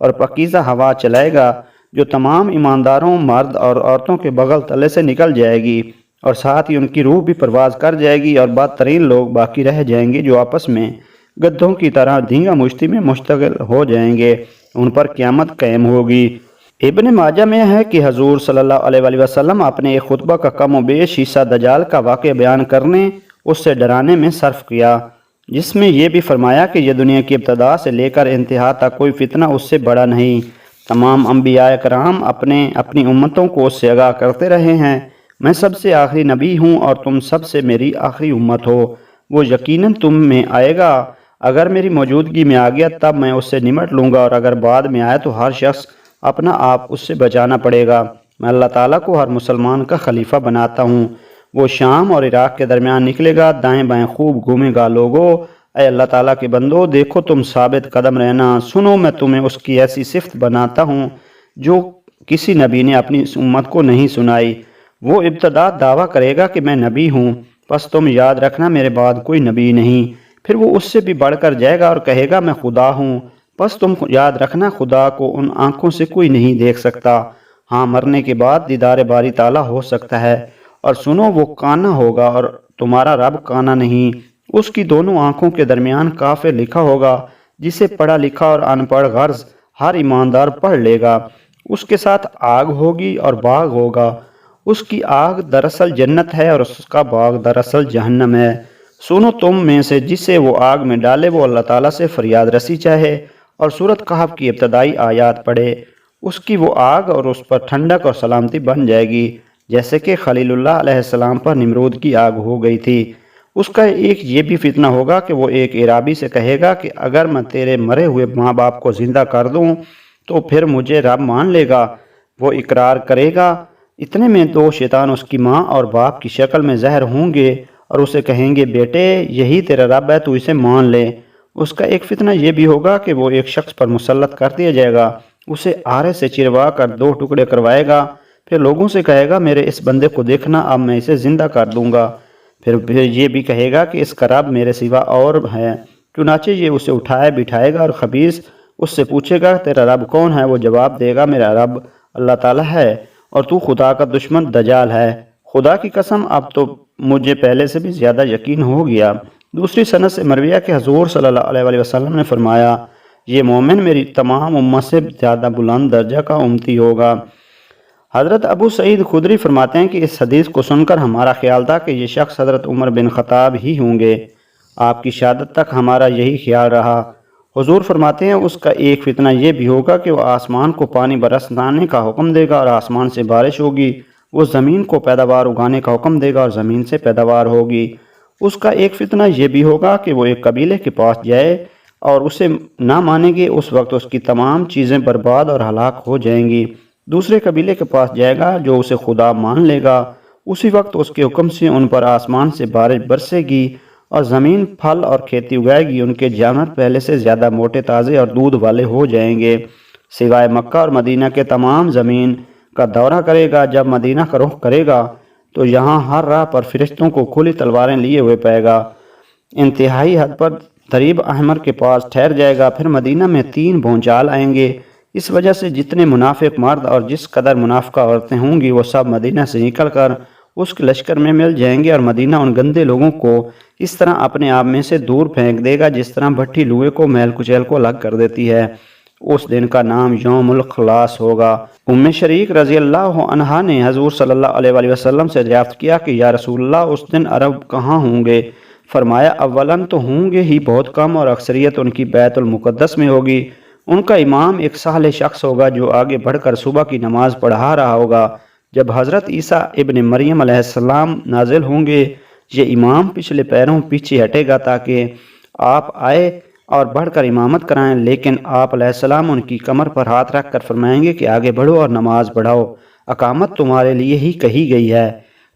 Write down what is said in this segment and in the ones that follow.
اور پاکیزہ ہوا چلائے گا جو تمام ایمانداروں مرد اور عورتوں کے بغل تلے سے نکل جائے گی، اور ساتھ ہی ان کی روح بھی پرواز کر جائے گی، اور بدترین لوگ باقی رہ جائیں گے جو آپس میں گدھوں کی طرح دھینگا مشتی میں مشتغل ہو جائیں گے۔ ان پر قیامت قائم ہوگی۔ ابن ماجہ میں ہے کہ حضور صلی اللہ علیہ وآلہ وسلم اپنے ایک خطبہ کا کم و بیش حصہ دجال کا واقعہ بیان کرنے، اس سے ڈرانے میں صرف کیا، جس میں یہ بھی فرمایا کہ یہ دنیا کی ابتدا سے لے کر انتہا تک کوئی فتنہ اس سے بڑا نہیں۔ تمام انبیاء کرام اپنی امتوں کو اس سے آگاہ کرتے رہے ہیں۔ میں سب سے آخری نبی ہوں اور تم سب سے میری آخری امت ہو۔ وہ یقیناً تم میں آئے گا، اگر میری موجودگی میں آ گیا تب میں اس سے نمٹ لوں گا، اور اگر بعد میں آئے تو ہر شخص اپنا آپ اس سے بچانا پڑے گا۔ میں اللہ تعالیٰ کو ہر مسلمان کا خلیفہ بناتا ہوں۔ وہ شام اور عراق کے درمیان نکلے گا، دائیں بائیں خوب گھومے گا۔ لوگو، اے اللہ تعالیٰ کے بندو، دیکھو تم ثابت قدم رہنا، سنو میں تمہیں اس کی ایسی صفت بناتا ہوں جو کسی نبی نے اپنی اس امت کو نہیں سنائی۔ وہ ابتدا دعویٰ کرے گا کہ میں نبی ہوں، پس تم یاد رکھنا میرے بعد کوئی نبی نہیں۔ پھر وہ اس سے بھی بڑھ کر جائے گا اور کہے گا میں خدا ہوں، پس تم یاد رکھنا خدا کو ان آنکھوں سے کوئی نہیں دیکھ سکتا۔ ہاں، مرنے کے بعد دیدار باری تعالیٰ ہو سکتا ہے۔ اور سنو، وہ کانا ہوگا اور تمہارا رب کانا نہیں۔ اس کی دونوں آنکھوں کے درمیان کافر لکھا ہوگا، جسے پڑھا لکھا اور ان پڑھ غرض ہر ایماندار پڑھ لے گا۔ اس کے ساتھ آگ ہوگی اور باغ ہوگا۔ اس کی آگ دراصل جنت ہے اور اس کا باغ دراصل جہنم ہے۔ سنو، تم میں سے جسے وہ آگ میں ڈالے وہ اللہ تعالیٰ سے فریاد رسی چاہے اور سورۃ کہف کی ابتدائی آیات پڑھے، اس کی وہ آگ اور اس پر ٹھنڈک اور سلامتی بن جائے گی، جیسے کہ خلیل اللہ علیہ السلام پر نمرود کی آگ ہو گئی تھی۔ اس کا ایک یہ بھی فتنہ ہوگا کہ وہ ایک عرابی سے کہے گا کہ اگر میں تیرے مرے ہوئے ماں باپ کو زندہ کر دوں تو پھر مجھے رب مان لے گا۔ وہ اقرار کرے گا۔ اتنے میں دو شیطان اس کی ماں اور باپ کی شکل میں ظاہر ہوں گے اور اسے کہیں گے بیٹے یہی تیرا رب ہے، تو اسے مان لے۔ اس کا ایک فتنہ یہ بھی ہوگا کہ وہ ایک شخص پر مسلط کر دیا جائے گا، اسے آرے سے چروا کر دو ٹکڑے کروائے گا، پھر لوگوں سے کہے گا میرے اس بندے کو دیکھنا، اب میں اسے زندہ کر دوں گا۔ پھر یہ بھی کہے گا کہ اس کا رب میرے سوا اور ہے، چنانچہ یہ اسے اٹھائے بٹھائے گا اور خبیث اس سے پوچھے گا تیرا رب کون ہے؟ وہ جواب دے گا میرا رب اللہ تعالیٰ ہے اور تو خدا کا دشمن دجال ہے۔ خدا کی قسم، اب تو مجھے پہلے سے بھی زیادہ یقین ہو گیا۔ دوسری سند سے مرویہ کہ حضور صلی اللہ علیہ وآلہ وسلم نے فرمایا یہ مومن میری تمام امت سے زیادہ بلند درجہ کا امتی ہوگا۔ حضرت ابو سعید خدری فرماتے ہیں کہ اس حدیث کو سن کر ہمارا خیال تھا کہ یہ شخص حضرت عمر بن خطاب ہی ہوں گے۔ آپ کی شہادت تک ہمارا یہی خیال رہا۔ حضور فرماتے ہیں اس کا ایک فتنہ یہ بھی ہوگا کہ وہ آسمان کو پانی برسانے کا حکم دے گا اور آسمان سے بارش ہوگی، وہ زمین کو پیداوار اگانے کا حکم دے گا اور زمین سے پیداوار ہوگی۔ اس کا ایک فتنہ یہ بھی ہوگا کہ وہ ایک قبیلے کے پاس جائے اور اسے نہ مانیں گے، اس وقت اس کی تمام چیزیں برباد اور ہلاک ہو جائیں گی۔ دوسرے قبیلے کے پاس جائے گا جو اسے خدا مان لے گا، اسی وقت اس کے حکم سے ان پر آسمان سے بارش برسے گی اور زمین پھل اور کھیتی اگائے گی، ان کے جانور پہلے سے زیادہ موٹے تازے اور دودھ والے ہو جائیں گے، سوائے مکہ اور مدینہ کے تمام زمین کا دورہ کرے گا۔ جب مدینہ کا رخ کرے گا تو یہاں ہر راہ پر فرشتوں کو کھلی تلواریں لیے ہوئے پائے گا۔ انتہائی حد پر دریب احمر کے پاس ٹھہر جائے گا۔ پھر مدینہ میں 3 بھونچال آئیں گے، اس وجہ سے جتنے منافق مرد اور جس قدر منافقہ عورتیں ہوں گی وہ سب مدینہ سے نکل کر اس کے لشکر میں مل جائیں گے، اور مدینہ ان گندے لوگوں کو اس طرح اپنے آپ میں سے دور پھینک دے گا جس طرح بھٹی لوہے کو میل کچیل کو الگ کر دیتی ہے۔ اس دن کا نام یوم الخلاص ہوگا۔ ام شریک رضی اللہ عنہا نے حضور صلی اللہ علیہ وآلہ وسلم سے دریافت کیا کہ یا رسول اللہ اس دن عرب کہاں ہوں گے؟ فرمایا اولاً تو ہوں گے ہی بہت کم، اور اکثریت ان کی بیت المقدس میں ہوگی۔ ان کا امام ایک صالح شخص ہوگا جو آگے بڑھ کر صبح کی نماز پڑھا رہا ہوگا۔ جب حضرت عیسیٰ ابن مریم علیہ السلام نازل ہوں گے، یہ امام پچھلے پیروں پیچھے ہٹے گا تاکہ آپ آئے اور بڑھ کر امامت کرائیں، لیکن آپ علیہ السلام ان کی کمر پر ہاتھ رکھ کر فرمائیں گے کہ آگے بڑھو اور نماز پڑھاؤ، اقامت تمہارے لیے ہی کہی گئی ہے۔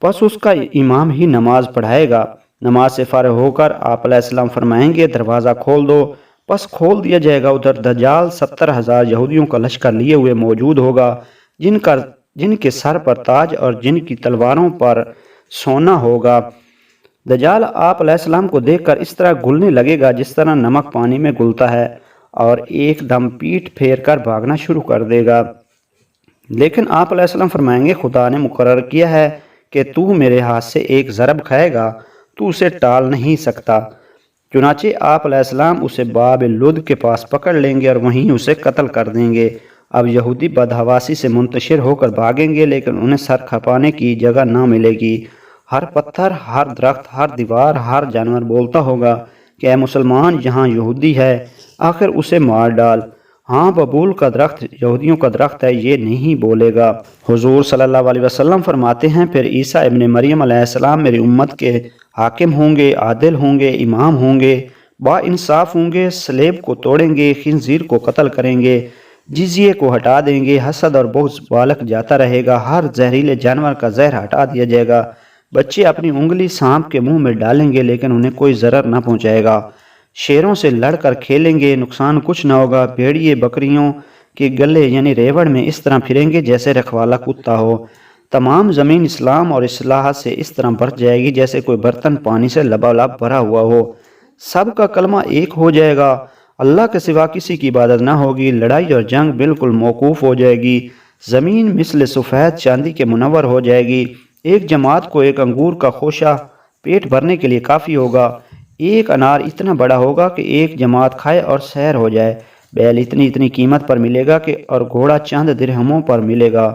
پس اس کا امام ہی نماز پڑھائے گا۔ نماز سے فارغ ہو کر آپ علیہ السلام فرمائیں گے دروازہ کھول دو، پس کھول دیا جائے گا۔ ادھر دجال 70,000 یہودیوں کا لشکر لیے ہوئے موجود ہوگا، جن کے سر پر تاج اور جن کی تلواروں پر سونا ہوگا۔ دجال آپ علیہ السلام کو دیکھ کر اس طرح گلنے لگے گا جس طرح نمک پانی میں گلتا ہے۔ اور ایک دم پیٹ پھیر کر بھاگنا شروع کر دے گا۔ لیکن آپ علیہ السلام فرمائیں گے خدا نے مقرر کیا ہے کہ تو میرے ہاتھ سے ایک ضرب کھائے گا، تو اسے ٹال نہیں سکتا۔ چنانچہ آپ علیہ السلام اسے باب لد کے پاس پکڑ لیں گے اور وہیں اسے قتل کر دیں گے۔ اب یہودی بدحواسی سے منتشر ہو کر بھاگیں گے، لیکن انہیں سر کھپانے کی جگہ نہ ملے گی۔ ہر پتھر، ہر درخت، ہر دیوار، ہر جانور بولتا ہوگا کہ اے مسلمان، یہاں یہودی ہے، آخر اسے مار ڈال۔ ہاں، ببول کا درخت یہودیوں کا درخت ہے، یہ نہیں بولے گا۔ حضور صلی اللہ علیہ وسلم فرماتے ہیں پھر عیسیٰ ابن مریم علیہ السلام میری امت کے حاکم ہوں گے، عادل ہوں گے، امام ہوں گے، با انصاف ہوں گے، سلیب کو توڑیں گے، خنزیر کو قتل کریں گے، جزیے کو ہٹا دیں گے، حسد اور بغض بالغ جاتا رہے گا، ہر زہریلے جانور کا زہر ہٹا دیا جائے گا، بچے اپنی انگلی سانپ کے منہ میں ڈالیں گے لیکن انہیں کوئی ضرر نہ پہنچائے گا، شیروں سے لڑ کر کھیلیں گے، نقصان کچھ نہ ہوگا، بھیڑیے بکریوں کے گلے یعنی ریوڑ میں اس طرح پھریں گے جیسے رکھوالا کتا ہو، تمام زمین اسلام اور اصلاح سے اس طرح بھر جائے گی جیسے کوئی برتن پانی سے لبالب بھرا ہوا ہو، سب کا کلمہ ایک ہو جائے گا، اللہ کے سوا کسی کی عبادت نہ ہوگی، لڑائی اور جنگ بالکل موقوف ہو جائے گی، زمین مثل سفید چاندی کے منور ہو جائے گی، ایک جماعت کو ایک انگور کا خوشہ پیٹ بھرنے کے لیے کافی ہوگا، ایک انار اتنا بڑا ہوگا کہ ایک جماعت کھائے اور سیر ہو جائے، بیل اتنی اتنی قیمت پر ملے گا کہ اور گھوڑا چند درہموں پر ملے گا۔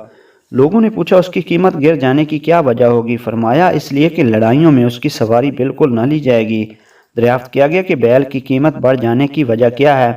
لوگوں نے پوچھا اس کی قیمت گر جانے کی کیا وجہ ہوگی؟ فرمایا اس لیے کہ لڑائیوں میں اس کی سواری بالکل نہ لی جائے گی۔ دریافت کیا گیا کہ بیل کی قیمت بڑھ جانے کی وجہ کیا ہے؟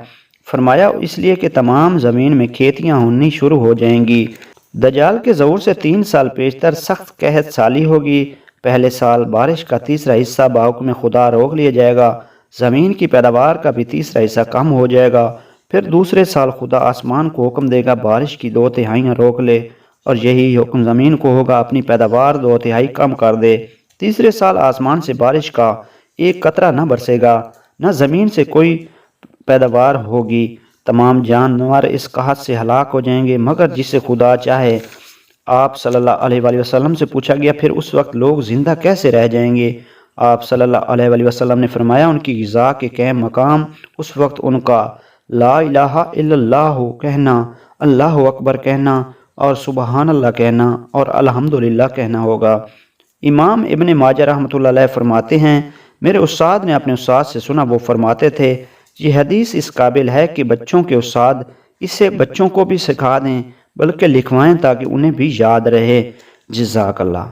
فرمایا اس لیے کہ تمام زمین میں کھیتیاں ہونی شروع ہو جائیں گی۔ دجال کے ظہور سے 3 سال پیشتر سخت قحط سالی ہوگی۔ پہلے سال بارش کا تیسرا حصہ بحکم خدا روک لیا جائے گا، زمین کی پیداوار کا بھی تیسرا حصہ کم ہو جائے گا، پھر دوسرے سال خدا آسمان کو حکم دے گا بارش کی 2/3 روک لے، اور یہی حکم زمین کو ہوگا اپنی پیداوار 2/3 کم کر دے۔ تیسرے سال آسمان سے بارش کا ایک قطرہ نہ برسے گا، نہ زمین سے کوئی پیداوار ہوگی، تمام جانور اس قحط سے ہلاک ہو جائیں گے مگر جسے خدا چاہے۔ آپ صلی اللہ علیہ وآلہ وسلم سے پوچھا گیا پھر اس وقت لوگ زندہ کیسے رہ جائیں گے؟ آپ صلی اللہ علیہ وآلہ وسلم نے فرمایا ان کی غذا کے قائم مقام اس وقت ان کا لا الہ الا اللہ کہنا، اللہ اکبر کہنا اور سبحان اللہ کہنا اور الحمدللہ کہنا ہوگا۔ امام ابن ماجہ رحمۃ اللہ علیہ فرماتے ہیں میرے استاد نے اپنے استاد سے سنا، وہ فرماتے تھے یہ حدیث اس قابل ہے کہ بچوں کے استاد اسے بچوں کو بھی سکھا دیں بلکہ لکھوائیں تاکہ انہیں بھی یاد رہے۔ جزاک اللہ۔